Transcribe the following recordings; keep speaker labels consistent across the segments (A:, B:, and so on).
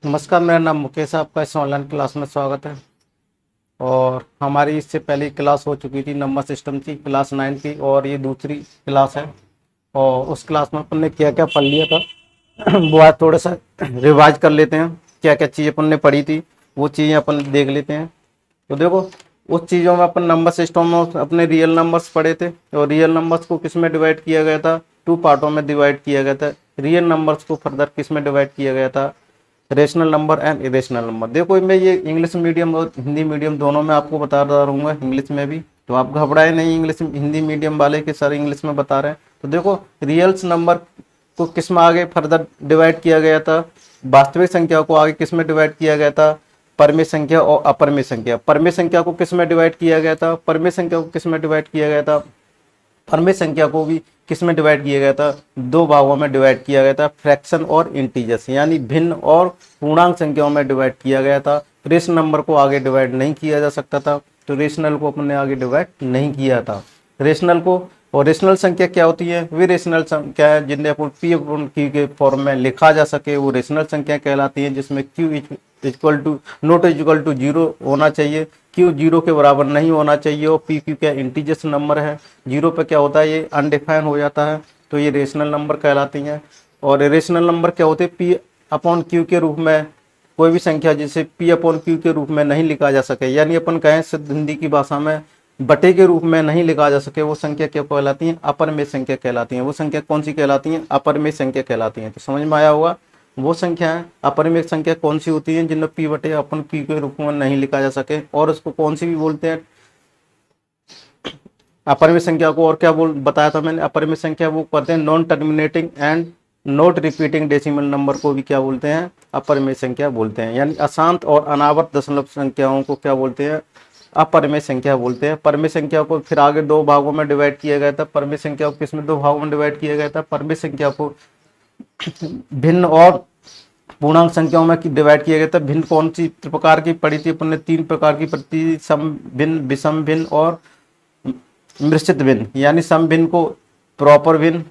A: नमस्कार, मेरा नाम मुकेश है। आपका इस ऑनलाइन क्लास में स्वागत है। और हमारी इससे पहले क्लास हो चुकी थी नंबर सिस्टम की, क्लास 9 की, और ये दूसरी क्लास है। और उस क्लास में अपन ने क्या क्या पढ़ लिया था वो आज थोड़ा सा रिवाइज कर लेते हैं। क्या क्या चीज़ें अपन ने पढ़ी थी वो चीज़ें अपन देख लेते हैं। तो देखो, उस चीज़ों में अपन नंबर सिस्टम में अपने रियल नंबर्स पढ़े थे, और रियल नंबर्स को किस में डिवाइड किया गया था, 2 पार्टों में डिवाइड किया गया था। रियल नंबर्स को फर्दर किस में डिवाइड किया गया था, rational number and irrational number. देखो, मैं ये इंग्लिश मीडियम और हिंदी मीडियम दोनों में आपको बता रहा रहूँगा, इंग्लिश में भी, तो आप घबराए नहीं इंग्लिश हिंदी मीडियम वाले के सर इंग्लिश में बता रहे हैं। तो देखो, रियल्स नंबर को किस में आगे फर्दर डिवाइड किया गया था, वास्तविक संख्या को आगे किस में डिवाइड किया गया था, परमेय संख्या और अपरमेय संख्या। परमेय संख्या को किस में डिवाइड किया गया था, परमेय संख्या को किस में डिवाइड किया गया था, परमेय संख्या को भी किस में डिवाइड किया गया था, 2 भागों में डिवाइड किया गया था, फ्रैक्शन और इंटीजर्स, यानी भिन्न और पूर्णांक संख्याओं में डिवाइड किया गया था। रेशनल नंबर को आगे डिवाइड नहीं किया जा सकता था, तो रेशनल को अपने आगे डिवाइड नहीं किया था। रेशनल को, और रेशनल संख्या क्या होती है, वे रेशनल संख्या है जिन्हें अपन पी अपॉन क्यू के फॉर्म में लिखा जा सके, वो रेशनल संख्या कहलाती है, जिसमें q equal to not equal to 0 होना चाहिए, क्यू 0 के बराबर नहीं होना चाहिए, और पी क्यू क्या इंटीजर्स नंबर है, 0 पे क्या होता है, ये अनडिफाइन हो जाता है, तो ये रेशनल नंबर कहलाती हैं। और रेशनल नंबर क्या होते हैं, पी अपॉन क्यू के रूप में कोई भी संख्या जिसे पी अपॉन क्यू के रूप में नहीं लिखा जा सके, यानी अपन कहें शुद्ध हिंदी की भाषा में बटे के रूप में नहीं लिखा जा सके, वो संख्या क्या कहलाती हैं, अपरमेय संख्या कहलाती हैं। वो संख्या कौन सी कहलाती हैं, अपरमेय संख्या कहलाती हैं। तो समझ में आया होगा, वो संख्या है अपरमेय संख्या कौन सी होती है जिनमें पी बटे अपन पी के रूप में नहीं लिखा जा सके, और उसको कौन सी भी बोलते हैं अपरमेय संख्या को। और क्या बताया था मैंने, अपरमेय संख्या वो कहते हैं non terminating and not repeating decimal number को भी क्या बोलते हैं, अपरमेय संख्या बोलते हैं। यानी अशांत और अनावर्त दशमलव संख्याओं को क्या बोलते हैं, अपरमेय संख्या बोलते हैं। परमेय संख्या को फिर आगे 2 भागों में डिवाइड किया गया था। परमेय संख्या को किसमें 2 भागों में डिवाइड किया गया था, परमेय संख्या को भिन्न और पूर्णांक संख्याओं में डिवाइड किया गया था। भिन्न कौन सी प्रकार की पढ़ी थी अपन ने, 3 प्रकार की पढ़ी थी, सम भिन्न, विषम भिन्न और मिश्रित भिन्न। यानी सम भिन्न को प्रॉपर भिन्न,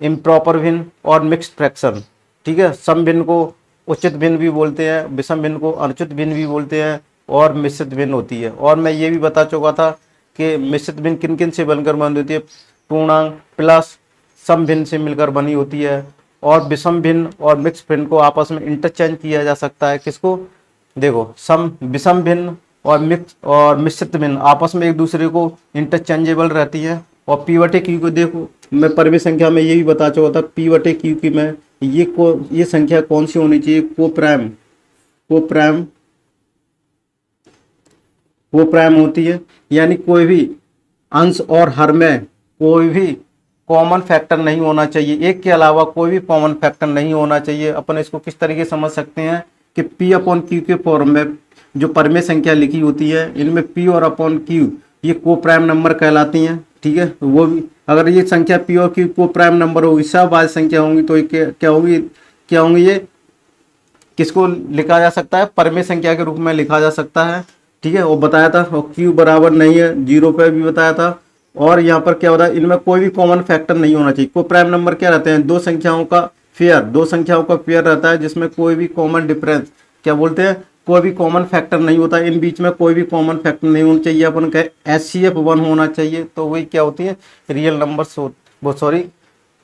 A: इम्प्रॉपर भिन्न और मिक्स्ड फ्रैक्शन। ठीक है, सम भिन्न को उचित भिन्न भी बोलते हैं, विषम भिन्न को अनुचित भिन्न भी बोलते हैं, और मिश्रित भिन्न होती है। और मैं ये भी बता चुका था कि मिश्रित भिन्न किन किन से बनकर बनी होती है, पूर्णांक प्लस सम भिन्न से मिलकर बनी होती है। और विषम भिन्न और मिक्स भिन्न को आपस में इंटरचेंज किया जा सकता है। किसको, देखो, विषम भिन्न और मिक्स और मिश्रित भिन्न आपस में एक दूसरे को इंटरचेंजेबल रहती है। और पी बटे क्यू को देखो, मैं परमेय संख्या में ये भी बता चुका था, पी बटे क्यू की में ये संख्या कौन सी होनी चाहिए, को प्राइम होती है। यानी कोई भी अंश और हर में कोई भी कॉमन फैक्टर नहीं होना चाहिए, एक के अलावा कोई भी कॉमन फैक्टर नहीं होना चाहिए। अपन इसको किस तरीके समझ सकते हैं कि पी अपॉन क्यू के फॉर्म में जो परमेय संख्या लिखी होती है, इनमें पी और अपॉन क्यू ये को प्राइम नंबर कहलाती हैं। ठीक है, वो भी अगर ये संख्या पी और क्यू को प्राइम नंबर होगी, सहवाची संख्या होंगी, तो क्या होंगी, ये किसको लिखा जा सकता है, परमेय संख्या के रूप में लिखा जा सकता है। ठीक है, वो बताया था, और क्यू बराबर नहीं है 0 पे भी बताया था। और यहाँ पर क्या होता है, इनमें कोई भी कॉमन फैक्टर नहीं होना चाहिए। को प्राइम नंबर क्या रहते हैं, 2 संख्याओं का पेयर रहता है, जिसमें कोई भी कॉमन डिफरेंस क्या बोलते हैं, कोई भी कॉमन फैक्टर नहीं होता। इन बीच में कोई भी कॉमन फैक्टर नहीं होना चाहिए। अपन कहे HCF 1 होना चाहिए, तो वही क्या होती है, रियल नंबर्स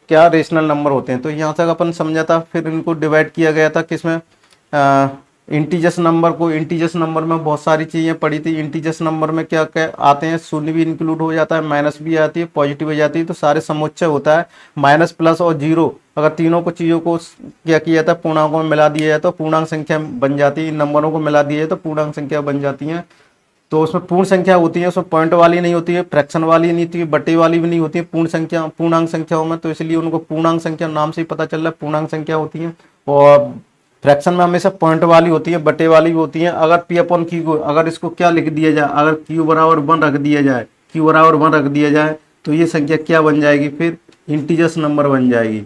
A: क्या रेशनल नंबर होते हैं। तो यहाँ तक अपन समझा था। फिर इनको डिवाइड किया गया था किसमें, इंटीजर्स नंबर को। इंटीजर्स नंबर में बहुत सारी चीज़ें पड़ी थी। इंटीजर्स नंबर में क्या क्या आते हैं, शून्य भी इंक्लूड हो जाता है, माइनस भी आती है, पॉजिटिव हो जाती है, तो सारे समुच्चय होता है। माइनस, प्लस और 0 अगर तीनों को चीज़ों को क्या किया जाता है, पूर्णांकों में मिला दिया जाए तो पूर्णांक संख्या बन जाती है। नंबरों को मिला दिया जाए तो पूर्णांक संख्या बन जाती हैं। तो उसमें पूर्ण संख्या होती है, उसमें पॉइंट वाली नहीं होती है, फ्रैक्शन वाली नहीं होती है, बटे वाली भी नहीं होती है, पूर्णांक संख्याओं में। तो इसलिए उनको पूर्णांक संख्या नाम से ही पता चल रहा है, पूर्णांक संख्या होती है। और फ्रैक्शन में हमेशा पॉइंट वाली होती है, बटे वाली भी होती है। अगर पी अपॉन क्यू को, अगर इसको क्या लिख दिया जाए, अगर क्यू बराबर 1 रख दिया जाए, तो ये संख्या क्या बन जाएगी, फिर इंटीजर्स नंबर बन जाएगी।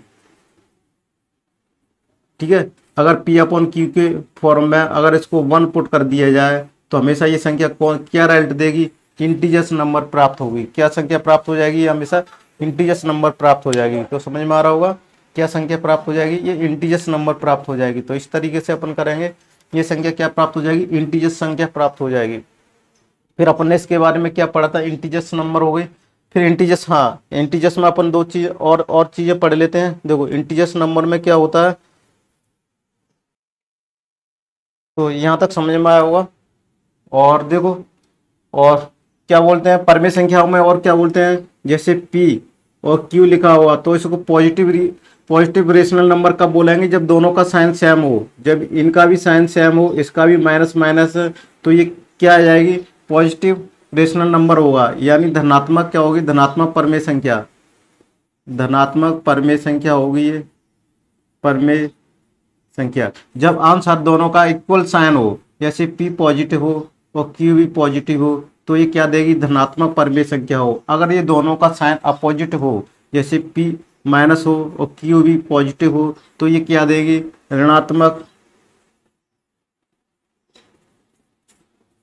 A: ठीक है, अगर पी अपॉन क्यू के फॉर्म में अगर इसको 1 पुट कर दिया जाए, तो हमेशा ये संख्या क्या रिजल्ट देगी, इंटीजर्स नंबर प्राप्त होगी। क्या संख्या प्राप्त हो जाएगी, हमेशा इंटीजर्स नंबर प्राप्त हो जाएगी। तो समझ में आ रहा होगा, क्या संख्या प्राप्त हो जाएगी, ये इंटीजर्स नंबर प्राप्त हो जाएगी। तो इस तरीके से अपन करेंगे ये संख्या क्या प्राप्त हो जाएगी, इंटीजर्स संख्या प्राप्त हो जाएगी। फिर अपन ने इसके बारे में क्या पढ़ा था, इंटीजर्स नंबर हो गई। फिर इंटीजर्स, हाँ इंटीजर्स में अपन दो चीज और चीजें पढ़ लेते हैं। देखो इंटीजर्स नंबर में क्या होता है, तो यहाँ तक समझ में आया होगा। और देखो, और क्या बोलते हैं परमेय संख्याओं में, और क्या बोलते हैं, जैसे पी और क्यू लिखा हुआ तो इसको पॉजिटिव रेशनल नंबर कब बोलेंगे, जब दोनों का साइन सेम हो, जब इनका भी साइन सेम हो, इसका भी माइनस माइनस, तो ये क्या आ जाएगी, पॉजिटिव रेशनल नंबर होगा। यानी धनात्मक क्या होगी, धनात्मक परमेय संख्या, धनात्मक परमेय संख्या होगी ये परमेय संख्या। जब आम साथ दोनों का इक्वल साइन हो, जैसे पी पॉजिटिव हो और क्यू भी पॉजिटिव हो, तो ये क्या देगी, धनात्मक परमेय संख्या हो। अगर ये दोनों का साइन अपोजिट हो, जैसे पी माइनस हो और क्यू भी पॉजिटिव हो, तो ये क्या देगी, ऋणात्मक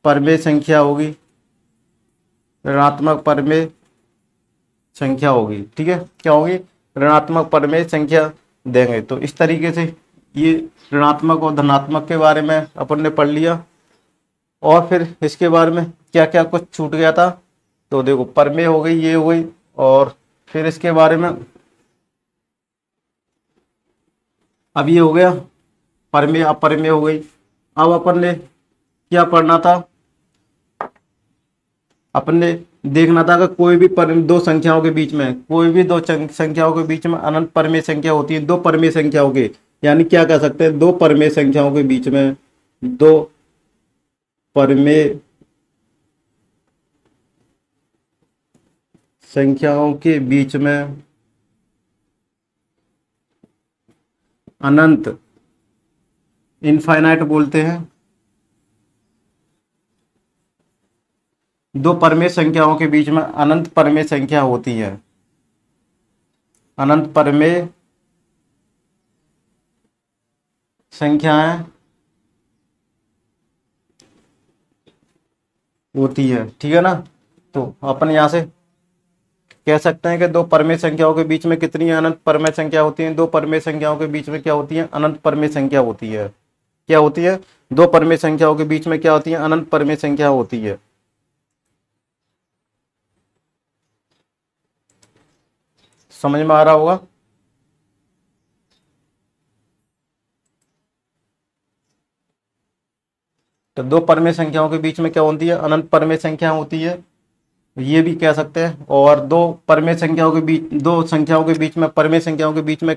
A: परमेय संख्या होगी, ऋणात्मक परमेय संख्या होगी। ठीक है, क्या होगी, ऋणात्मक परमेय संख्या देंगे। तो इस तरीके से ये ऋणात्मक और धनात्मक के बारे में अपन ने पढ़ लिया। और फिर इसके बारे में क्या क्या कुछ छूट गया था, तो देखो परमेय हो गई, ये हो गई, और फिर इसके बारे में अब ये हो गया परमेय अपरमेय हो गई। अब अपन ने क्या पढ़ना था, अपन ने देखना था कि कोई भी दो संख्याओं के बीच में, कोई भी दो संख्याओं के बीच में अनंत परमेय संख्या होती है, दो परमेय संख्याओं के, यानी क्या कह सकते हैं, दो परमेय संख्याओं के बीच में, दो परमेय संख्याओं के बीच में अनंत, इनफाइनाइट बोलते हैं, दो परमेय संख्याओं के बीच में अनंत परमेय संख्या होती है, अनंत परमेय संख्याएं होती है। ठीक है ना, तो अपन यहां से कह सकते हैं कि दो परमेय संख्याओं के बीच में कितनी अनंत परमेय संख्या होती है, दो परमेय संख्याओं के बीच में क्या होती है, अनंत परमेय संख्या होती है। क्या होती है, दो परमेय संख्याओं के बीच में क्या होती है, अनंत परमेय संख्या होती है। समझ में आ रहा होगा। तो दो परमेय संख्याओं के बीच में क्या होती है, अनंत परमेय संख्या होती है, ये भी कह सकते हैं। और दो परमेय संख्याओं के बीच, दो संख्याओं के बीच में, परमेय संख्याओं के बीच में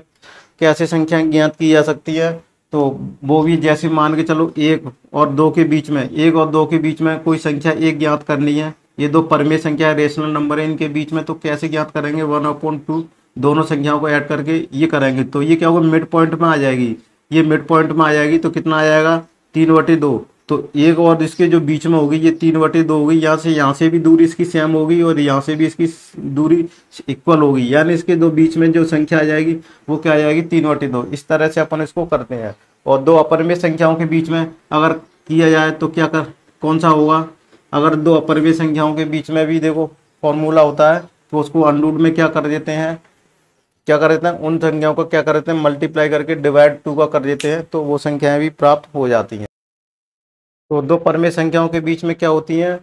A: कैसे संख्या ज्ञात की जा सकती है, तो वो भी जैसे मान के चलो एक और दो के बीच में, एक और दो के बीच में कोई संख्या एक ज्ञात करनी है, ये दो परमेय संख्या है, रेशनल नंबर है इनके बीच में, तो कैसे ज्ञात करेंगे, 1/2 दोनों संख्याओं को ऐड करके ये करेंगे, तो ये क्या होगा, मिड पॉइंट में आ जाएगी, ये मिड पॉइंट में आ जाएगी, तो कितना आ जाएगा, 3/2। तो एक और इसके जो बीच में होगी ये 3/2 होगी, यहाँ से भी दूरी इसकी सेम होगी और यहाँ से भी इसकी दूरी इक्वल होगी, यानी इसके दो बीच में जो संख्या आ जाएगी वो क्या आ जाएगी, 3/2। इस तरह से अपन इसको करते हैं। और दो अपरमेय संख्याओं के बीच में अगर किया जाए तो क्या कौन सा होगा, अगर दो अपरमेय संख्याओं के बीच में भी देखो फॉर्मूला होता है, तो उसको अनरूट में क्या कर देते हैं, उन संख्याओं को क्या कर देते हैं, मल्टीप्लाई करके डिवाइड 2 का कर देते हैं, तो वो संख्याएं भी प्राप्त हो जाती हैं। तो दो परमेय संख्याओं के बीच में क्या होती है,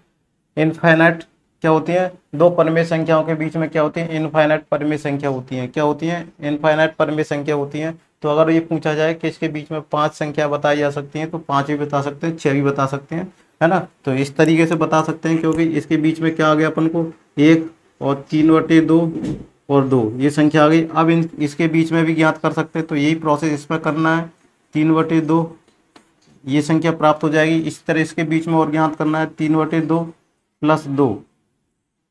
A: इनफाइनाइट क्या होती है, दो परमेय संख्याओं के बीच में क्या होती है, इनफाइनाइट परमेय संख्या होती है। क्या होती है, इनफाइनाइट परमेय संख्या होती है। तो अगर ये पूछा जाए कि इसके बीच में 5 संख्या बताई जा सकती हैं, तो 5 भी बता सकते हैं, 6 भी बता सकते हैं, है ना। तो इस तरीके से बता सकते हैं, क्योंकि इसके बीच में क्या आ गया अपन को, 1 और 3/2 और 2 ये संख्या आ गई। अब इसके बीच में भी ज्ञात कर सकते हैं, तो यही प्रोसेस इसमें करना है, 3/2 ये संख्या प्राप्त हो जाएगी। इस तरह इसके बीच में और ज्ञात करना है, 3/2 + 2,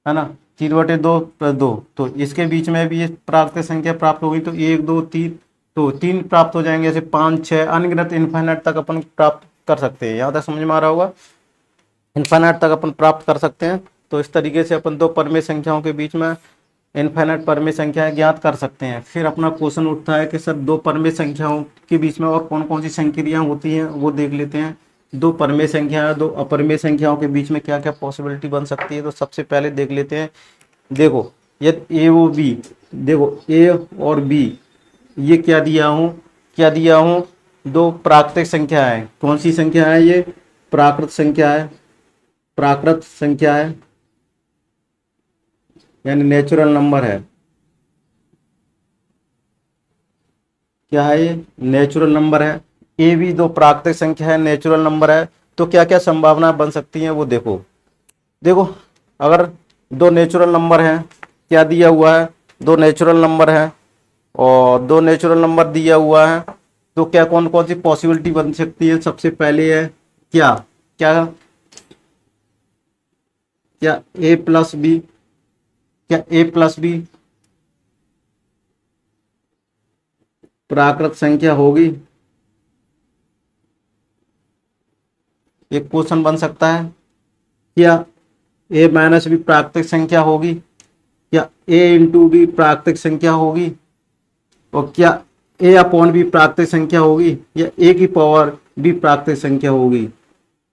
A: है ना, 3/2 + 2, तो इसके बीच में भी ये प्राप्त संख्या प्राप्त होगी, तो 1 2 3, तो 3 प्राप्त हो जाएंगे, ऐसे 5 6 अनगिनत इनफाइनाइट तक अपन प्राप्त कर सकते हैं। यहाँ तक समझ में आ रहा होगा, इनफाइनाइट तक अपन प्राप्त कर सकते हैं। तो इस तरीके से अपन दो परमेय संख्याओं के बीच में इनफाइनाइट परमेय संख्याएं ज्ञात कर सकते हैं। फिर अपना क्वेश्चन उठता है कि सर दो परमेय संख्याओं के बीच में और कौन कौन सी संक्रियाएं होती हैं, वो देख लेते हैं। दो परमेय संख्या, दो अपरमेय संख्याओं के बीच में क्या क्या पॉसिबिलिटी बन सकती है, तो सबसे पहले देख लेते हैं। देखो ये ए ओ बी, देखो ए और बी, ये क्या दिया हूँ दो प्राकृतिक संख्या है। कौन सी संख्या है ये? प्राकृत संख्या है, प्राकृत संख्या है यानी नेचुरल नंबर है। क्या है ये? नेचुरल नंबर है। ए भी दो प्राकृतिक संख्या है, नेचुरल नंबर है। तो क्या क्या संभावना बन सकती हैं वो देखो। देखो अगर दो नेचुरल नंबर हैं, क्या दिया हुआ है? दो नेचुरल नंबर है और दो नेचुरल नंबर दिया हुआ है, तो क्या कौन कौन सी पॉसिबिलिटी बन सकती है? सबसे पहले है क्या क्या क्या ए प्लस बी, क्या ए प्लस बी प्राकृत संख्या होगी? एक क्वेश्चन बन सकता है। क्या ए माइनस बी प्राकृतिक संख्या होगी? क्या ए इंटू बी प्राकृतिक संख्या होगी? और क्या ए अपॉन बी प्राकृतिक संख्या होगी या ए की पावर बी प्राकृतिक संख्या होगी?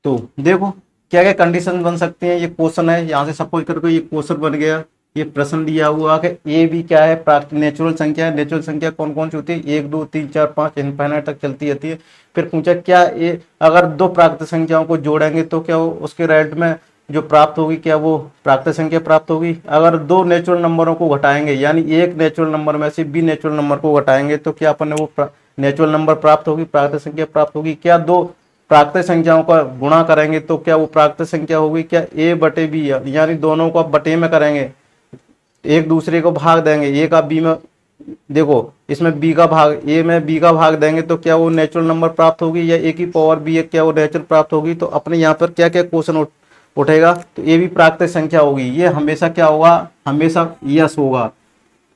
A: तो देखो क्या क्या कंडीशन बन सकती हैं। ये क्वेश्चन है, यहाँ से सपोज करके ये क्वेश्चन बन गया। ये प्रश्न दिया हुआ कि ए बी क्या है? प्राकृतिक नेचुरल संख्या है। नेचुरल संख्या कौन कौन सी होती है? 1 2 3 4 5 इनफाइनाइट तक चलती रहती है। फिर पूछा क्या ए अगर दो प्राकृतिक संख्याओं को जोड़ेंगे तो क्या उसके रेट में जो प्राप्त होगी क्या वो प्राकृतिक संख्या प्राप्त होगी? अगर दो नेचुरल नंबरों को घटाएंगे यानी एक नेचुरल नंबर में से बी नेचुरल नंबर को घटाएंगे तो क्या अपन ने वो नेचुरल नंबर प्राप्त होगी, प्राकृतिक संख्या प्राप्त होगी? क्या दो प्राकृतिक संख्याओं का गुणा करेंगे तो क्या वो प्राकृतिक संख्या होगी? क्या ए बटे बी यानी दोनों को आप बटे में करेंगे, एक दूसरे को भाग देंगे, ए का बी में, देखो इसमें बी का भाग ए में बी का भाग देंगे तो क्या वो नेचुरल नंबर प्राप्त होगी या ए की पावर बी है क्या वो नेचुरल प्राप्त होगी? तो अपने यहाँ पर क्या क्या क्वेश्चन उठेगा? तो ए भी प्राकृतिक संख्या होगी। ये हमेशा क्या होगा? हमेशा यस होगा।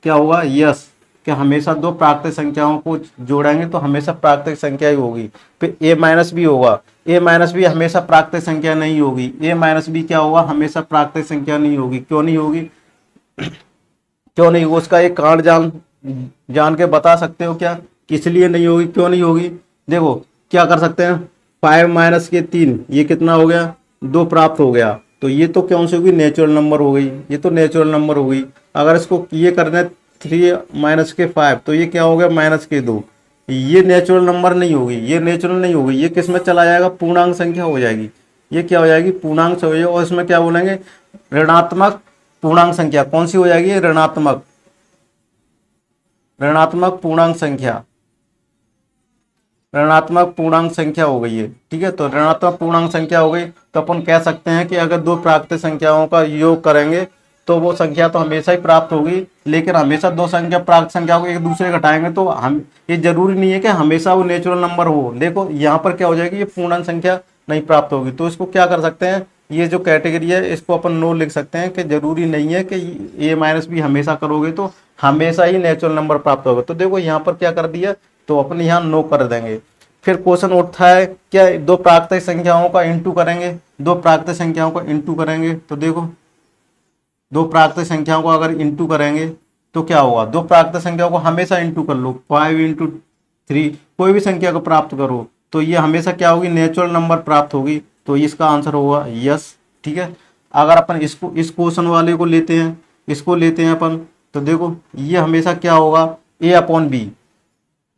A: क्या होगा? यस। क्या हमेशा दो प्राकृतिक संख्याओं को जोड़ेंगे तो हमेशा प्राकृतिक संख्या ही होगी। फिर ए माइनस बी होगा। ए माइनस बी हमेशा प्राकृतिक संख्या नहीं होगी। ए माइनस बी क्या होगा? हमेशा प्राकृतिक संख्या नहीं होगी। क्यों नहीं होगी? क्यों नहीं होगी? उसका एक कारण जान के बता सकते हो क्या? किस लिए नहीं होगी, क्यों नहीं होगी? देखो क्या कर सकते हैं, 5 माइनस के 3 ये कितना हो गया? 2 प्राप्त हो गया। तो ये तो कौन सी होगी? नेचुरल नंबर हो गई। ये तो नेचुरल नंबर हो गई। अगर इसको ये करना है 3 माइनस के 5 तो ये क्या हो गया? माइनस के 2। ये नेचुरल नंबर नहीं होगी, ये नेचुरल नहीं होगी। ये किस में चला जाएगा? पूर्णांक संख्या हो जाएगी। ये क्या हो जाएगी? पूर्णांक हो जाएगी। और इसमें क्या बोलेंगे? ऋणात्मक पूर्णांक संख्या। कौन सी हो जाएगी? ऋणात्मक, ऋणात्मक पूर्णांक संख्या, ऋणात्मक पूर्णांक संख्या हो गई है। ठीक है, तो ऋणात्मक पूर्णांक संख्या हो गई तो अपन कह सकते हैं कि अगर दो प्राकृतिक संख्याओं का योग करेंगे तो वो संख्या तो हमेशा ही प्राप्त होगी। लेकिन हमेशा दो संख्या प्राकृतिक संख्याओं को एक दूसरे घटाएंगे तो हम ये जरूरी नहीं है कि हमेशा वो नेचुरल नंबर हो। देखो यहाँ पर क्या हो जाएगी? ये पूर्णांक संख्या नहीं प्राप्त होगी। तो इसको क्या कर सकते हैं? ये जो कैटेगरी है इसको अपन नो लिख सकते हैं कि जरूरी नहीं है कि ए माइनस बी हमेशा करोगे तो हमेशा ही नेचुरल नंबर प्राप्त होगा। तो देखो यहाँ पर क्या कर दिया, तो अपन यहाँ नो कर देंगे। फिर क्वेश्चन उठता है क्या दो प्राकृतिक संख्याओं का इंटू करेंगे? दो प्राकृतिक संख्याओं का इंटू करेंगे तो देखो दो प्राकृतिक संख्याओं को अगर इंटू करेंगे तो क्या होगा? दो प्राकृतिक संख्याओं को हमेशा इंटू कर लो, 5 इंटू 3 कोई भी संख्या को प्राप्त करो तो ये हमेशा क्या होगी? नेचुरल नंबर प्राप्त होगी। तो इसका आंसर होगा यस। ठीक है, अगर अपन इसको इस क्वेश्चन वाले को लेते हैं, इसको लेते हैं अपन, तो देखो ये हमेशा क्या होगा? ए अपॉन बी।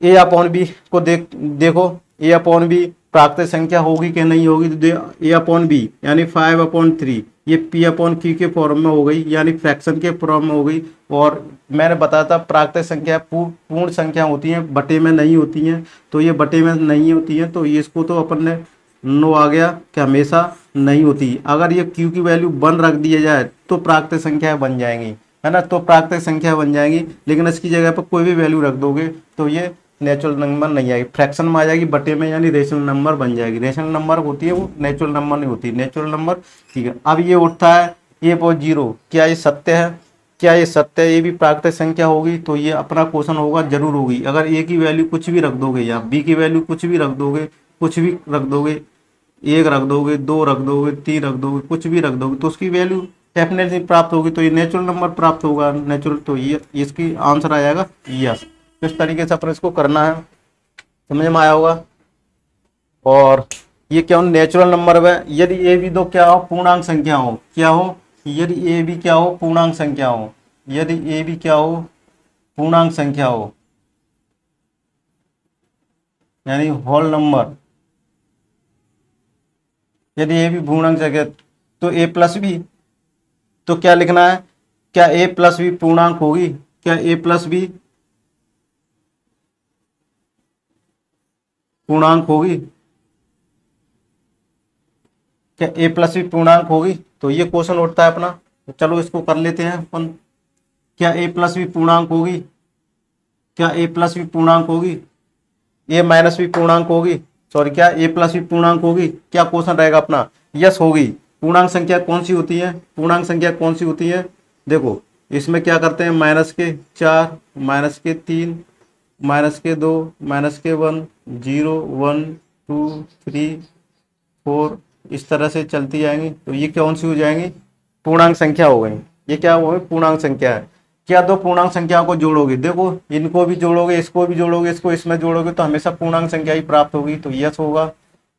A: ए अपॉन बी को देखो ए अपॉन बी प्राकृतिक संख्या होगी कि नहीं होगी? तो ए अपॉन बी यानी 5/3 ये पी अपॉन क्यू के फॉर्म में हो गई यानी फ्रैक्शन के फॉर्म में हो गई। और मैंने बताया था प्राकृतिक संख्या पूर्ण संख्या होती हैं, बटे में नहीं होती हैं। तो ये बटे में नहीं होती हैं तो ये इसको तो अपन ने नो आ गया कि हमेशा नहीं होती। अगर ये क्यू की वैल्यू 1 रख दिया जाए तो प्राकृतिक संख्या बन जाएंगी, है ना? तो प्राकृतिक संख्या बन जाएंगी। लेकिन इसकी जगह पर कोई भी वैल्यू रख दोगे तो ये नेचुरल नंबर नहीं आएगी, फ्रैक्शन में आ जाएगी, बटे में यानी रेशनल नंबर बन जाएगी। रेशनल नंबर होती है वो, नेचुरल नंबर नहीं होती। नेचुरल नंबर ठीक है। अब ये उठता है ए पॉइंट 0, क्या ये सत्य है? क्या ये सत्य है? ये भी प्राकृतिक संख्या होगी। तो ये अपना क्वेश्चन होगा जरूर होगी। अगर ए की वैल्यू कुछ भी रख दोगे या बी की वैल्यू कुछ भी रख दोगे, कुछ भी रख दोगे, 1 रख दोगे, 2 रख दोगे, 3 रख दोगे, कुछ भी रख दोगे तो उसकी वैल्यू डेफिनेटली प्राप्त होगी। तो ये नेचुरल नंबर प्राप्त होगा, नेचुरल। तो ये इसकी आंसर आ जाएगा यस। इस तरीके से अपन इसको करना है, समझ में आया होगा। और ये क्या हो? नेचुरल नंबर में यदि ए भी दो क्या हो? पूर्णांक संख्या हो। क्या हो? यदि ए भी क्या हो? पूर्णांक संख्या हो। यदि ए भी क्या हो? पूर्णांक संख्या हो। यानी होल नंबर, यदि ए भी पूर्णांक संख्या तो ए प्लस बी, तो क्या लिखना है, क्या ए प्लस बी पूर्णांक होगी, क्या ए प्लस बी पूर्णांक होगी, क्या ए प्लस बी पूर्णांक होगी। तो ये क्वेश्चन उठता है अपना, तो चलो इसको कर लेते हैं अपन। क्या ए प्लस बी पूर्णांक होगी, क्या ए प्लस बी पूर्णांक होगी, ए माइनस बी पूर्णांक होगी, सॉरी क्या ए प्लस बी पूर्णांक होगी, क्या क्वेश्चन रहेगा अपना, यस होगी। पूर्णांक संख्या कौन सी होती है, पूर्णांक संख्या कौन सी होती है, देखो इसमें क्या करते हैं, -4 -3 -2 -1 0 1 2 3 4 इस तरह से चलती जाएंगी, तो ये कौन सी हो जाएंगी, पूर्णांक संख्या हो गई। ये क्या हो गई, पूर्णांक संख्या है। क्या दो पूर्णांक संख्याओं को जोड़ोगे, देखो इनको भी जोड़ोगे, इसको भी जोड़ोगे, इसको इसमें जोड़ोगे, तो हमेशा पूर्णांक संख्या ही प्राप्त होगी, तो यस होगा।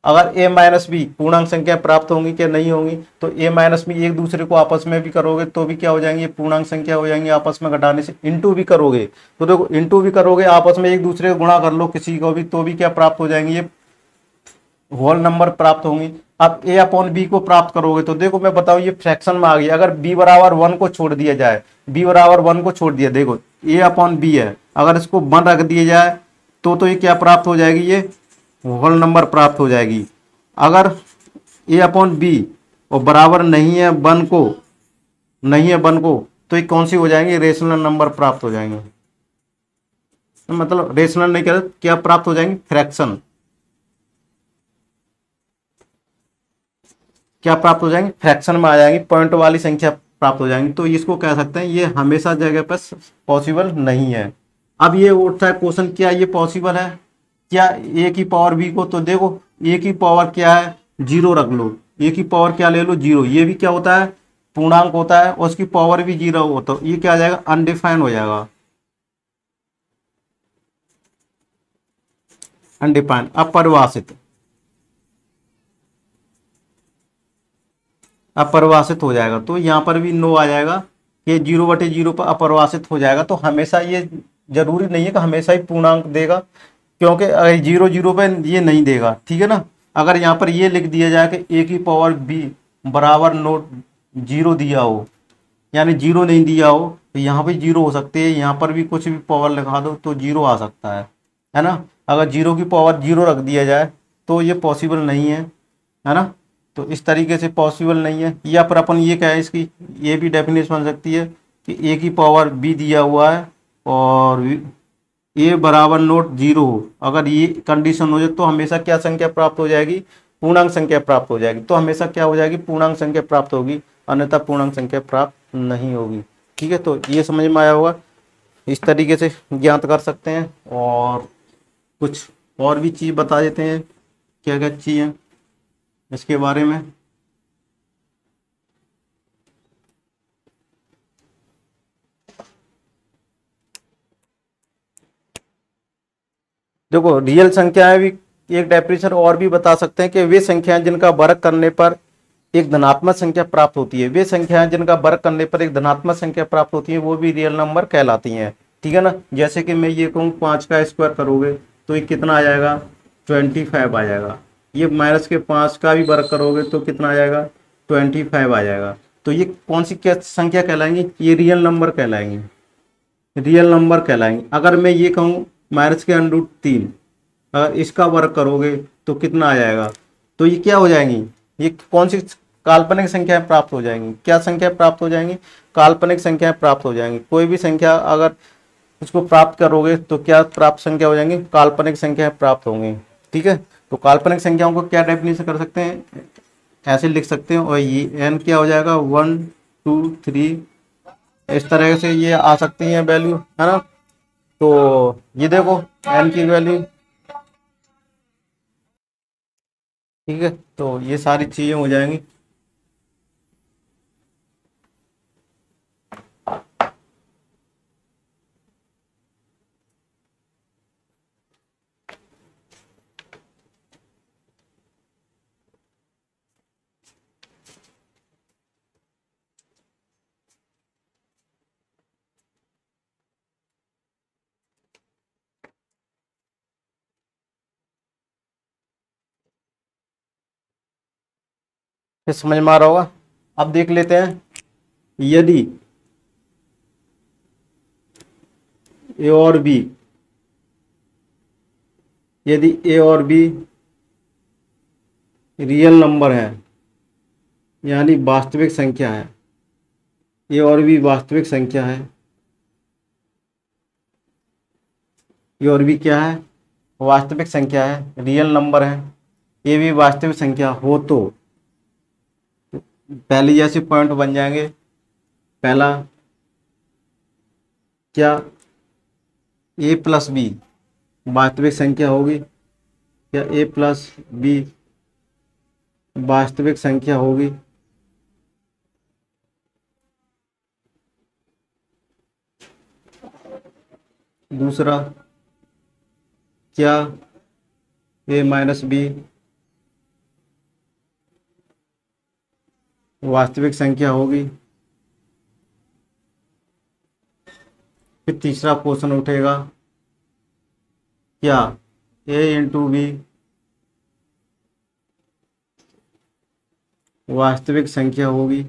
A: अगर ए माइनस बी पूर्णांक संख्या प्राप्त होंगी क्या, नहीं होंगी, तो ए माइनस बी एक दूसरे को आपस में भी करोगे तो भी क्या हो जाएंगे, ये पूर्णांक संख्या हो जाएंगे, आपस में घटाने से इंटू भी करोगे, तो देखो इंटू भी करोगे, आपस में एक दूसरे को गुणा कर लो किसी को भी, तो भी क्या प्राप्त हो जाएंगे, ये होल नंबर प्राप्त होंगी। अब ए अपॉन बी को प्राप्त करोगे, तो देखो मैं बताऊं ये फ्रैक्शन में आ गई, अगर बी बराबर 1 को छोड़ दिया जाए, बी बराबर 1 को छोड़ दिया, देखो ए अपॉन बी है, अगर इसको 1 रख दिया जाए तो ये क्या प्राप्त हो जाएगी, ये होल नंबर प्राप्त हो जाएगी। अगर ए अपॉन बी और बराबर नहीं है 1 को, नहीं है 1 को, तो ये कौन सी हो जाएंगी, रेशनल नंबर प्राप्त हो जाएंगे, मतलब रेशनल नहीं कह रहे, क्या प्राप्त हो जाएंगी, फ्रैक्शन, क्या प्राप्त हो जाएंगे, फ्रैक्शन में आ जाएंगी, पॉइंट वाली संख्या प्राप्त हो जाएंगी, तो इसको कह सकते हैं ये हमेशा जगह पर पॉसिबल नहीं है। अब ये उठता है क्वेश्चन, क्या ये पॉसिबल है, क्या ए की पावर बी को, तो देखो ए की पावर क्या है, 0 रख लो, ए की पावर क्या ले लो, 0, ये भी क्या होता है, पूर्णांक होता है, और उसकी पावर भी 0 हो, तो ये क्या आ जाएगा, अनडिफाइंड हो जाएगा, अनडिफाइंड, अपरिभाषित, अपरिभाषित हो जाएगा, तो यहाँ पर भी नो आ जाएगा, ये 0/0 पर अपरिभाषित हो जाएगा, तो हमेशा ये जरूरी नहीं है कि हमेशा ही पूर्णांक देगा, क्योंकि अगर 0 0 पे ये नहीं देगा, ठीक है ना। अगर यहाँ पर ये लिख दिया जाए कि ए की पावर बी बराबर नोट 0 दिया हो, यानी 0 नहीं दिया हो, तो यहाँ पे 0 हो सकती है, यहाँ पर भी कुछ भी पावर लगा दो तो 0 आ सकता है ना। अगर 0 की पावर 0 रख दिया जाए तो ये पॉसिबल नहीं है ना। तो इस तरीके से पॉसिबल नहीं है, या पर अपन ये क्या है, इसकी ये भी डेफिनेशन बन सकती है कि ए की पावर बी दिया हुआ है और ए बराबर नोट 0 हो, अगर ये कंडीशन हो जाए तो हमेशा क्या संख्या प्राप्त हो जाएगी, पूर्णांक संख्या प्राप्त हो जाएगी, तो हमेशा क्या हो जाएगी, पूर्णांक संख्या प्राप्त होगी, अन्यथा पूर्णांक संख्या प्राप्त नहीं होगी। ठीक है, तो ये समझ में आया होगा, इस तरीके से ज्ञात कर सकते हैं। और कुछ और भी चीज़ बता देते हैं, क्या क्या चीज़ है इसके बारे में। देखो रियल संख्याएं भी एक डेफिनेशन और भी बता सकते हैं कि वे संख्याएं जिनका वर्ग करने पर एक धनात्मक संख्या प्राप्त होती है, वे संख्याएं जिनका वर्ग करने पर एक धनात्मक संख्या प्राप्त होती है वो भी रियल नंबर कहलाती हैं। ठीक है ना, जैसे कि मैं ये कहूँ 5 का स्क्वायर करोगे तो ये कितना आ जाएगा, 25 आ जाएगा। ये -5 का भी वर्ग करोगे तो कितना आ जाएगा, 25 आ जाएगा। तो ये कौन सी क्या संख्या कहलाएंगी, ये रियल नंबर कहलाएंगी, रियल नंबर कहलाएंगे। अगर मैं ये कहूँ -√3, अगर इसका वर्ग करोगे तो कितना आ जाएगा, तो ये क्या हो जाएंगी, ये कौन सी काल्पनिक संख्याएं प्राप्त हो जाएंगी, क्या संख्या प्राप्त हो जाएंगी, काल्पनिक संख्याएं प्राप्त हो जाएंगी। कोई भी संख्या अगर उसको प्राप्त करोगे तो क्या प्राप्त संख्या हो जाएंगी, काल्पनिक संख्याएं प्राप्त होंगी। ठीक है, तो काल्पनिक संख्याओं को क्या डेफिनेशन कर सकते हैं, ऐसे लिख सकते हैं, और ये n क्या हो जाएगा, 1 2 3, इस तरह से ये आ सकती है वैल्यू, है ना। तो ये देखो n की वैल्यू, ठीक है, तो ये सारी चीजें हो जाएंगी। फिर समझ में आ रहा होगा। अब देख लेते हैं, यदि ए और बी, यदि ए और बी रियल नंबर है यानी वास्तविक संख्या है, ए और बी वास्तविक संख्या है, ए और बी क्या है, वास्तविक संख्या है, रियल नंबर है, ए भी वास्तविक संख्या हो तो पहले जैसे पॉइंट बन जाएंगे। पहला क्या, ए प्लस बी वास्तविक संख्या होगी, क्या ए प्लस बी वास्तविक संख्या होगी। दूसरा, क्या ए माइनस बी वास्तविक संख्या होगी। फिर तीसरा क्वेश्चन उठेगा, क्या ए इंटू बी वास्तविक संख्या होगी।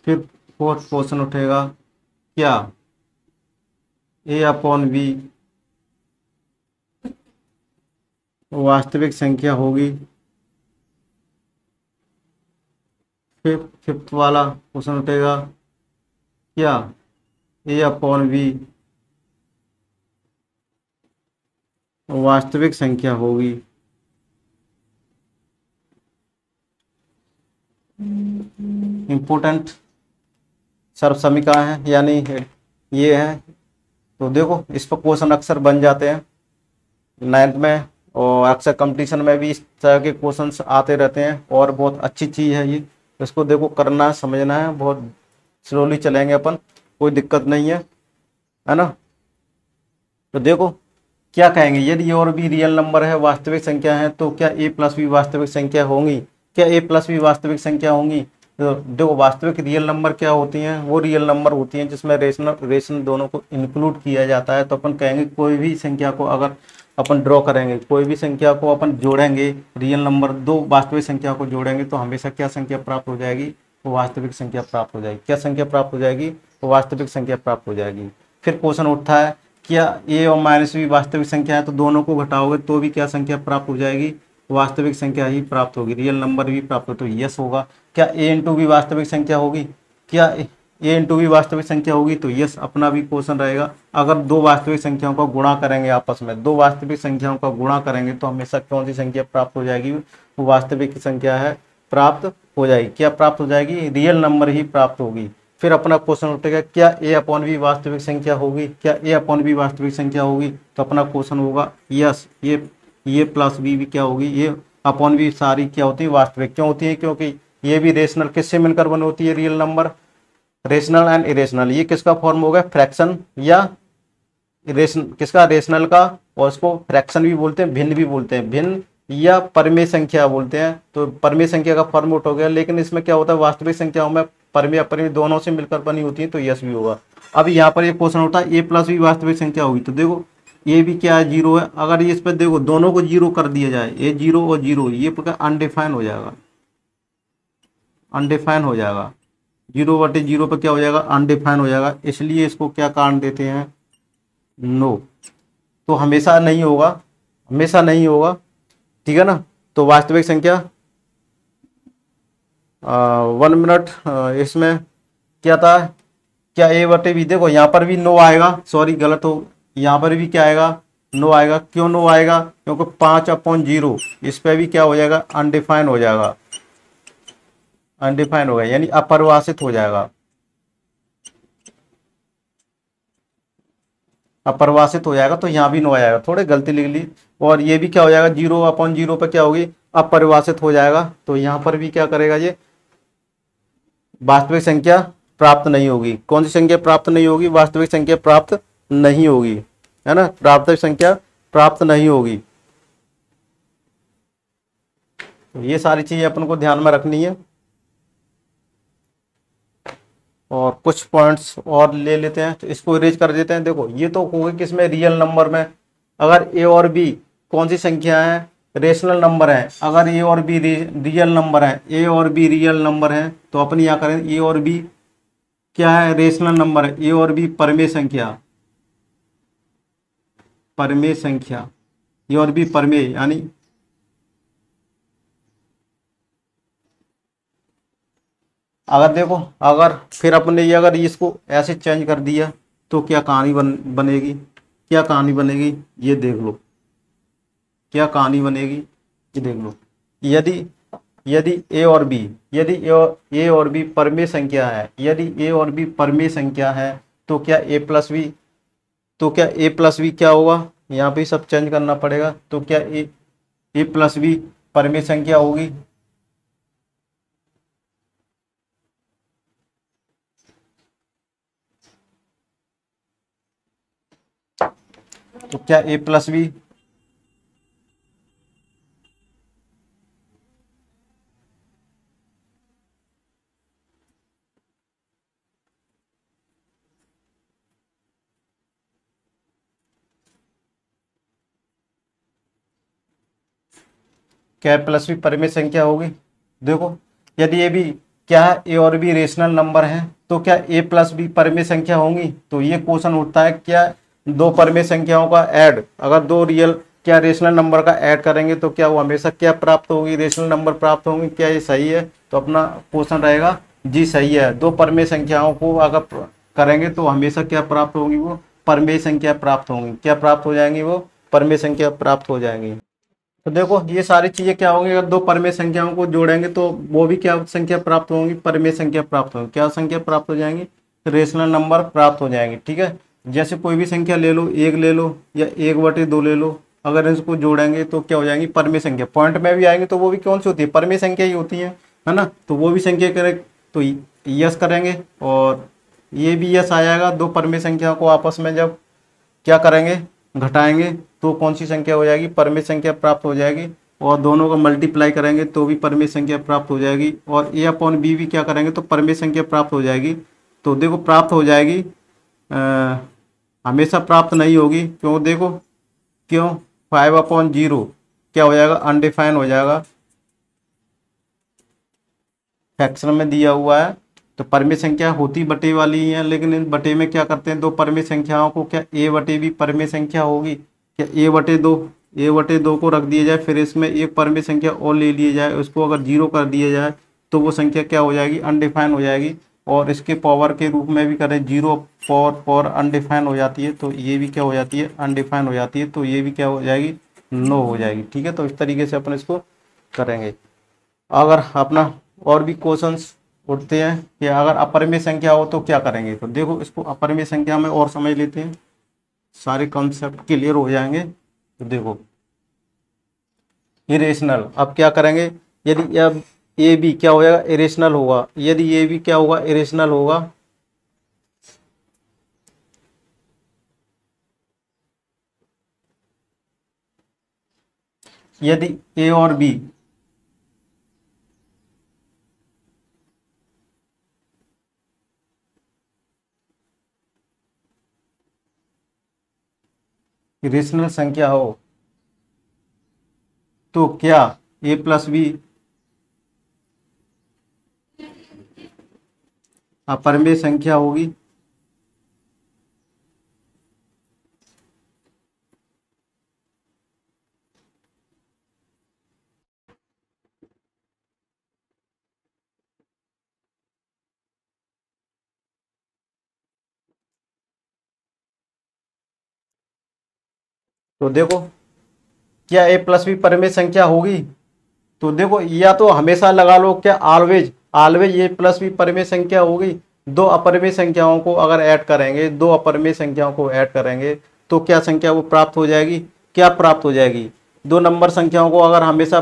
A: फिर फोर्थ क्वेश्चन उठेगा, क्या ए अपॉन बी वास्तविक संख्या होगी। फिर फिफ्थ वाला क्वेश्चन उठेगा, क्या ए अपॉन बी वास्तविक संख्या होगी। इम्पोर्टेंट सर्व समीकरण है यानी ये है। तो देखो इस पर क्वेश्चन अक्सर बन जाते हैं 9th में, और अक्सर कंपटीशन में भी इस तरह के क्वेश्चंस आते रहते हैं, और बहुत अच्छी चीज़ है ये। इसको देखो करना है, समझना है, बहुत स्लोली चलेंगे अपन, कोई दिक्कत नहीं है ना। तो देखो क्या कहेंगे, यदि और भी रियल नंबर है, वास्तविक संख्या है, तो क्या ए प्लस बी वास्तविक संख्या होंगी। क्या ए प्लस बी वास्तविक संख्या होंगी। तो देखो वास्तविक रियल नंबर क्या होती हैं, वो रियल नंबर होती हैं जिसमें रेशनल दोनों को इंक्लूड किया जाता है। तो अपन कहेंगे कोई भी संख्या को अगर अपन ड्रॉ करेंगे, कोई भी संख्या को अपन जोड़ेंगे, रियल नंबर दो वास्तविक संख्या को जोड़ेंगे, तो हमेशा क्या संख्या प्राप्त हो जाएगी, वो वास्तविक संख्या प्राप्त हो जाएगी। क्या संख्या प्राप्त हो जाएगी, वो वास्तविक संख्या प्राप्त हो जाएगी। फिर क्वेश्चन उठता है, क्या ए और माइनस बी वास्तविक संख्या है, तो दोनों को घटाओगे तो भी क्या संख्या प्राप्त हो जाएगी, वास्तविक संख्या ही प्राप्त होगी, रियल नंबर भी प्राप्त हो, तो यस होगा। क्या ए इंटू बी वास्तविक संख्या होगी, क्या ए इंटू बी वास्तविक संख्या होगी, तो यस अपना भी क्वेश्चन रहेगा। अगर दो वास्तविक संख्याओं का गुणा करेंगे आपस में, दो वास्तविक संख्याओं का गुणा करेंगे तो हमेशा कौन सी संख्या प्राप्त हो जाएगी, वो वास्तविक संख्या है प्राप्त हो जाएगी। क्या प्राप्त हो जाएगी, रियल नंबर ही प्राप्त होगी। फिर अपना क्वेश्चन उठेगा, क्या ए अपॉन बी वास्तविक संख्या होगी, क्या ए अपॉन बी वास्तविक संख्या होगी, तो अपना क्वेश्चन होगा यस, ये प्लस बी भी क्या होगी, ये अपॉन बी सारी क्या होती है, वास्तविक। क्यों होती है, क्योंकि ये भी रेशनल किससे मिलकर बनी होती है, real number, rational and irrational. ये किसका फॉर्म हो गया, फ्रैक्शन या किसका, रेशनल का, और उसको फ्रैक्शन भी बोलते हैं, भिन्न भी बोलते हैं, भिन्न या परमेय संख्या बोलते हैं। तो परमेय संख्या का फॉर्मेट हो गया, लेकिन इसमें क्या होता है, वास्तविक संख्याओं में परमेय अपरिमेय दोनों से मिलकर बनी होती है, तो यस भी होगा। अब यहाँ पर ये क्वेश्चन होता है ए प्लस बी वास्तविक संख्या होगी, तो देखो ये भी क्या है, जीरो है। अगर इस पर देखो दोनों को जीरो कर दिया जाए, ए जीरो और जीरो, ये अनडिफाइन हो जाएगा, अनडिफाइन हो जाएगा, जीरो बटे जीरो पर क्या हो जाएगा, अनडिफाइन हो जाएगा। इसलिए इसको क्या कारण देते हैं, नो। तो हमेशा नहीं होगा, हमेशा नहीं होगा, ठीक है ना। तो वास्तविक संख्या 1 मिनट, इसमें क्या था, क्या ए बटे बी, देखो यहाँ पर भी नो आएगा, सॉरी गलत हो, यहाँ पर भी क्या आएगा, नो आएगा। क्यों नो आएगा, क्योंकि 5/0 इस पर भी क्या हो जाएगा, अनडिफाइन हो जाएगा, अनडिफाइन होगा यानी अपरिभाषित हो जाएगा, अपरिभाषित हो जाएगा। तो यहाँ भी नो आ जाएगा, थोड़े गलती लिख ली। और ये भी क्या हो जाएगा, 0/0 पर क्या होगी, अपरिभाषित हो जाएगा। तो यहाँ पर भी क्या करेगा, ये वास्तविक संख्या प्राप्त नहीं होगी। कौन सी संख्या प्राप्त नहीं होगी, वास्तविक संख्या प्राप्त नहीं होगी, है ना, वास्तविक संख्या प्राप्त नहीं होगी। तो ये सारी चीजें अपन को ध्यान में रखनी है। और कुछ पॉइंट्स और ले लेते हैं, तो इसको इरेज कर देते हैं। देखो ये तो हो गई किसमें, रियल नंबर में। अगर ए और बी कौन सी संख्या है, रेशनल नंबर है, अगर ए और बी रियल नंबर है, ए और बी रियल नंबर है तो अपन यहाँ करें ए और बी क्या है, रेशनल नंबर है, ए और बी परमेय संख्या, परमेय संख्या, ए और बी परमेय यानी अगर देखो, अगर फिर अपने ये अगर इसको ऐसे चेंज कर दिया तो क्या कहानी बनेगी, क्या कहानी बनेगी ये देख लो, क्या कहानी बनेगी ये देख लो। यदि यदि ए और बी, यदि ए और बी परमेय संख्या है, यदि ए और बी परमेय संख्या है तो क्या ए प्लस बी, तो क्या ए प्लस बी क्या होगा, यहाँ पे सब चेंज करना पड़ेगा, तो क्या ए प्लस बी परमेय संख्या होगी। तो क्या ए प्लस बी, क्या ए प्लस बी परमेय संख्या होगी। देखो यदि ये भी क्या है, ए और बी रेशनल नंबर है तो क्या ए प्लस बी परमेय संख्या होंगी। तो ये क्वेश्चन उठता है क्या दो परमेय संख्याओं का ऐड, अगर दो रियल क्या रेशनल नंबर का ऐड करेंगे तो क्या वो हमेशा क्या प्राप्त होगी, रेशनल नंबर प्राप्त होंगी, क्या ये सही है। तो अपना क्वेश्चन रहेगा जी सही है, दो परमेय संख्याओं को अगर करेंगे तो हमेशा क्या प्राप्त होंगी, वो परमेय संख्या प्राप्त होंगी, क्या प्राप्त हो जाएंगी, वो परमेय संख्या प्राप्त हो जाएंगी। तो देखो ये सारी चीजें क्या होंगी, अगर दो परमेय संख्याओं को जोड़ेंगे तो वो भी क्या संख्या प्राप्त होंगी, परमेय संख्या प्राप्त होंगी, क्या संख्या प्राप्त हो जाएंगी, रेशनल नंबर प्राप्त हो जाएंगे। ठीक है, जैसे कोई भी संख्या ले लो, एक ले लो या 1/2 ले लो, अगर इसको जोड़ेंगे तो क्या हो जाएंगी, परमेय संख्या। पॉइंट में भी आएंगे तो वो भी कौन सी होती है, परमेय संख्या ही होती है ना। तो वो भी संख्या करें तो यस करेंगे, और ये भी यस आ जाएगा। दो परमेय संख्याओं को आपस में जब क्या करेंगे, घटाएंगे तो कौन सी संख्या हो जाएगी, परमेय संख्या प्राप्त हो जाएगी। और दोनों को मल्टीप्लाई करेंगे तो भी परमेय संख्या प्राप्त हो जाएगी, और ए अपॉन बी भी क्या करेंगे तो परमेय संख्या प्राप्त हो जाएगी। तो देखो प्राप्त हो जाएगी, हमेशा प्राप्त नहीं होगी, क्यों देखो क्यों, 5/0 क्या हो जाएगा, अनडिफाइन हो जाएगा, फ्रैक्शन में दिया हुआ है। तो परमेय संख्या होती बटे वाली ही है, लेकिन इन बटे में क्या करते हैं, दो परमेय संख्याओं को क्या ए बटे भी परमेय संख्या होगी, क्या ए बटे दो को रख दिया जाए, फिर इसमें एक परमेय संख्या और ले लिए जाए, उसको अगर 0 कर दिया जाए तो वो संख्या क्या हो जाएगी, अनडिफाइन हो जाएगी। और इसके पावर के रूप में भी करें, 0 पावर अनडिफाइन हो जाती है, तो ये भी क्या हो जाती है, अनडिफाइन हो जाती है, तो ये भी क्या हो जाएगी, नो हो जाएगी। ठीक है, तो इस तरीके से अपन इसको करेंगे। अगर अपना और भी क्वेश्चंस उठते हैं कि अगर अपरिमेय संख्या हो तो क्या करेंगे, तो देखो इसको अपरिमेय संख्या में और समझ लेते हैं, सारे कॉन्सेप्ट क्लियर हो जाएंगे। तो देखो इरेशनल, अब क्या करेंगे, यदि अब ए बी क्या हो जाएगा, इरेशनल होगा, यदि ए बी क्या होगा, इरेशनल होगा, यदि ए और बी रेशनल संख्या हो तो क्या ए प्लस बी अपरिमेय संख्या होगी। तो देखो क्या ए प्लस बी परिमेय संख्या होगी, तो देखो या तो हमेशा लगा लो, क्या always always a plus b परिमेय संख्या होगी। दो अपरिमेय संख्याओं को अगर ऐड करेंगे, दो अपरिमेय संख्याओं को ऐड करेंगे तो क्या संख्या वो प्राप्त हो जाएगी, क्या प्राप्त हो जाएगी, दो नंबर संख्याओं को अगर हमेशा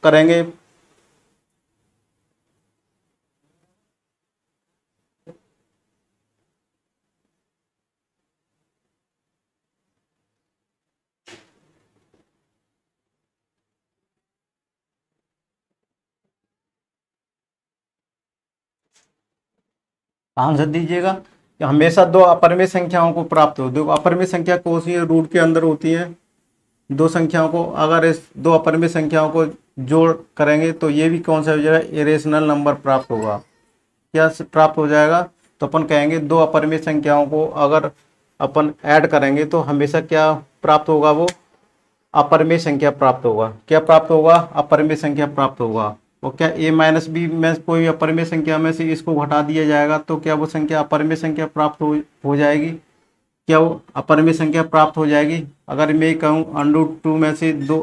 A: करेंगे। आंसर दीजिएगा कि हमेशा दो अपरिमेय संख्याओं को प्राप्त हो। देखो अपरिमेय संख्या कौन सी है, रूट के अंदर होती है, दो संख्याओं को, अगर इस दो अपरिमेय संख्याओं को जोड़ करेंगे तो ये भी कौन सा हो जाएगा, इरेशनल नंबर प्राप्त होगा। क्या प्राप्त हो जाएगा, तो अपन कहेंगे दो अपरिमेय संख्याओं को अगर अपन ऐड करेंगे तो हमेशा क्या प्राप्त होगा, वो अपरिमेय संख्या प्राप्त होगा। क्या प्राप्त होगा, अपरिमेय संख्या प्राप्त होगा। और क्या a माइनस बी में कोई अपरिमेय संख्या में से इसको घटा दिया जाएगा तो क्या वो संख्या अपरिमेय संख्या प्राप्त हो जाएगी। क्या वो अपरिमेय संख्या प्राप्त हो जाएगी। अगर मैं कहूँ √2 में से 2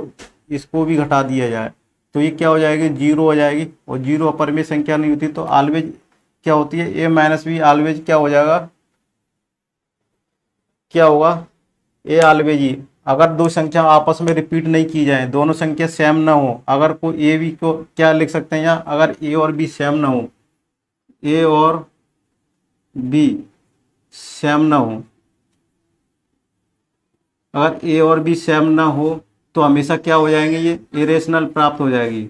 A: इसको भी घटा दिया जाए तो ये क्या हो जाएगी, 0 हो जाएगी। और 0 अपरिमेय संख्या नहीं होती तो ऑलवेज क्या होती है, a माइनस बी ऑलवेज क्या हो जाएगा, क्या होगा, ए ऑलवेज ही। अगर दो संख्या आपस में रिपीट नहीं की जाए, दोनों संख्या सेम ना हो, अगर कोई ए बी को क्या लिख सकते हैं यहाँ, अगर ए और बी सेम ना हो, ए और बी सेम ना हो, अगर ए और बी सेम ना हो तो हमेशा क्या हो जाएंगे, ये इरेशनल प्राप्त हो जाएगी,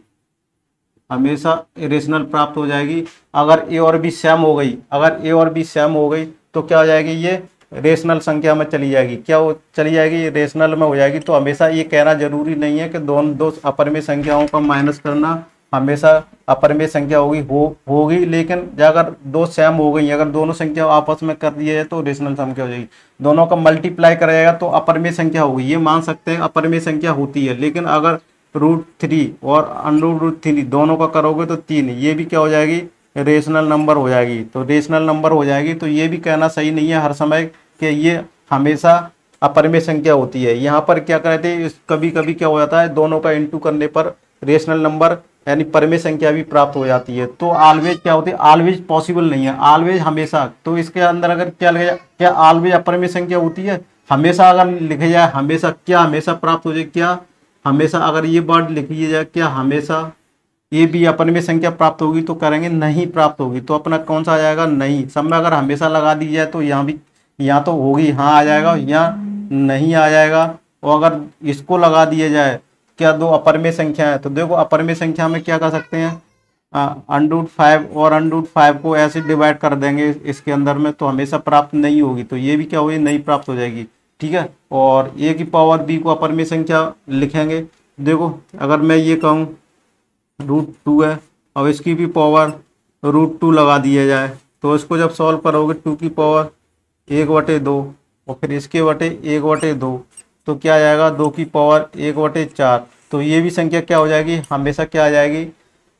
A: हमेशा इरेशनल प्राप्त हो जाएगी। अगर ए और बी सेम हो गई, अगर ए और बी सेम हो गई तो क्या हो जाएगी, ये रेशनल संख्या में चली जाएगी। क्या वो चली जाएगी, रेशनल में हो जाएगी। तो हमेशा ये कहना जरूरी नहीं है कि दो अपरिमेय संख्याओं का माइनस करना हमेशा अपरिमेय संख्या होगी, लेकिन अगर दो सेम हो गई, अगर दोनों संख्या आपस में कर दिए तो रेशनल संख्या हो जाएगी। दोनों का मल्टीप्लाई करेगा तो अपरिमेय संख्या होगी, ये मान सकते हैं अपरिमेय संख्या होती है। लेकिन अगर √3 और √3 दोनों का करोगे तो 3, ये भी क्या हो जाएगी, रेशनल नंबर हो जाएगी। तो रेशनल नंबर हो जाएगी तो ये भी कहना सही नहीं है हर समय कि ये हमेशा अपरिमेय संख्या होती है। यहाँ पर क्या कहते हैं, कभी कभी क्या हो जाता है, दोनों का इंटू करने पर रेशनल नंबर यानी परिमेय संख्या भी प्राप्त हो जाती है। तो ऑलवेज क्या होती है, ऑलवेज पॉसिबल नहीं है, ऑलवेज हमेशा। तो इसके अंदर अगर क्या लिखा जाए, क्या ऑलवेज अपरिमेय संख्या होती है, हमेशा अगर लिखा जाए हमेशा, क्या हमेशा प्राप्त हो जाए, क्या हमेशा, अगर ये वर्ड लिख लिया जाए क्या हमेशा ये भी अपरिमेय संख्या प्राप्त होगी, तो करेंगे नहीं प्राप्त होगी। तो अपना कौन सा आ जाएगा, नहीं। सब में अगर हमेशा लगा दी जाए तो यहाँ भी, यहाँ तो होगी, हाँ आ जाएगा, यहाँ नहीं आ जाएगा। और अगर इसको लगा दिया जाए क्या दो अपरिमेय संख्या है, तो देखो अपरिमेय संख्या में क्या कर सकते हैं, √5 और √5 को ऐसे डिवाइड कर देंगे इसके अंदर में, तो हमेशा प्राप्त नहीं होगी। तो ये भी क्या होगी, नहीं प्राप्त हो जाएगी। ठीक है। और a की पावर b को अपरिमेय संख्या लिखेंगे। देखो अगर मैं ये कहूँ √2 है, अब इसकी भी पावर √2 लगा दिया जाए तो इसको जब सॉल्व करोगे 2 की पावर 1/2 और फिर इसके बटे 1/2, तो क्या आ जाएगा, 2 की पावर 1/4। तो ये भी संख्या क्या हो जाएगी, हमेशा क्या आ जाएगी,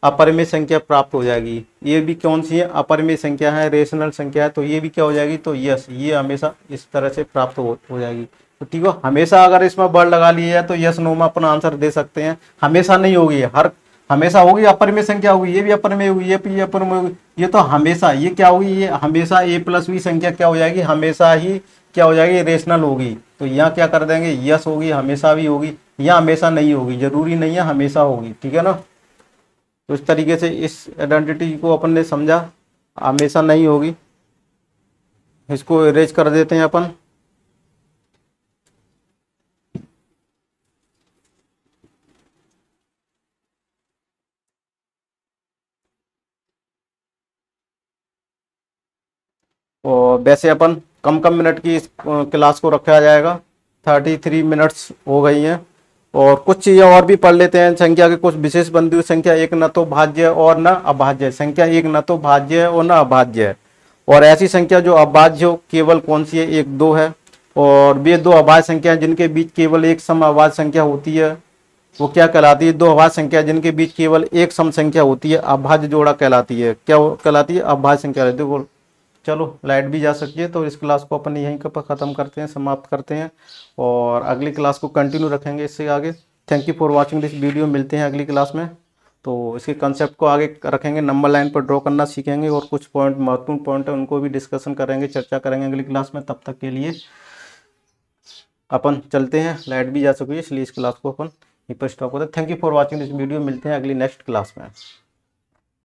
A: अपरिमेय संख्या प्राप्त हो जाएगी। ये भी कौन सी है, अपरिमेय संख्या है, रेशनल संख्या है। तो ये भी क्या हो जाएगी, तो यस, ये हमेशा इस तरह से प्राप्त हो जाएगी। तो ठीक है, हमेशा अगर इसमें वर्ड लगा लिया जाए तो यस नो में अपना आंसर दे सकते हैं। हमेशा नहीं होगी, हर हमेशा होगी अपरिमेय संख्या होगी, ये भी अपरिमेय होगी, ये भी अपरिमेय होगी, ये तो हमेशा, ये क्या होगी, ये हमेशा a+b संख्या क्या हो जाएगी, हमेशा ही क्या हो जाएगी, रेशनल होगी। तो यहाँ क्या कर देंगे, यस होगी, हमेशा भी होगी, या हमेशा नहीं होगी, जरूरी नहीं है हमेशा होगी। ठीक है ना। तो इस तरीके से इस आइडेंटिटी को अपन ने समझा, हमेशा नहीं होगी। इसको इरेज कर देते हैं अपन। और वैसे अपन कम कम मिनट की इस क्लास को रखा जाएगा, 33 मिनट्स हो गई हैं। और कुछ चीज़ें और भी पढ़ लेते हैं। संख्या के कुछ विशेष बिंदु, संख्या एक न तो भाज्य और न अभाज्य, संख्या एक न तो भाज्य है और न अभाज्य है। और ऐसी संख्या जो अभाज्य हो केवल कौन सी है, 1 2 है। और वे दो अभाज्य संख्या जिनके बीच केवल एक सम अभाज्य संख्या होती है वो क्या कहलाती है, दो अभाज्य संख्या जिनके बीच केवल एक सम संख्या होती है अभाज्य जोड़ा कहलाती है। क्या कहलाती है, अभाज्य संख्या। देखो चलो लाइट भी जा सकती है। तो इस क्लास को अपन यहीं पर ख़त्म करते हैं, समाप्त करते हैं, और अगली क्लास को कंटिन्यू रखेंगे इससे आगे। Thank you for watching this video. मिलते हैं अगली क्लास में। तो इसके कंसेप्ट को आगे रखेंगे, नंबर लाइन पर ड्रॉ करना सीखेंगे, और कुछ पॉइंट महत्वपूर्ण पॉइंट है उनको भी डिस्कशन करेंगे, चर्चा करेंगे अगली क्लास में। तब तक के लिए अपन चलते हैं, लाइट भी जा चुकी है, इसलिए इस क्लास को अपन यहीं पर स्टॉप करते हैं। Thank you for watching this video. मिलते हैं अगली नेक्स्ट क्लास में।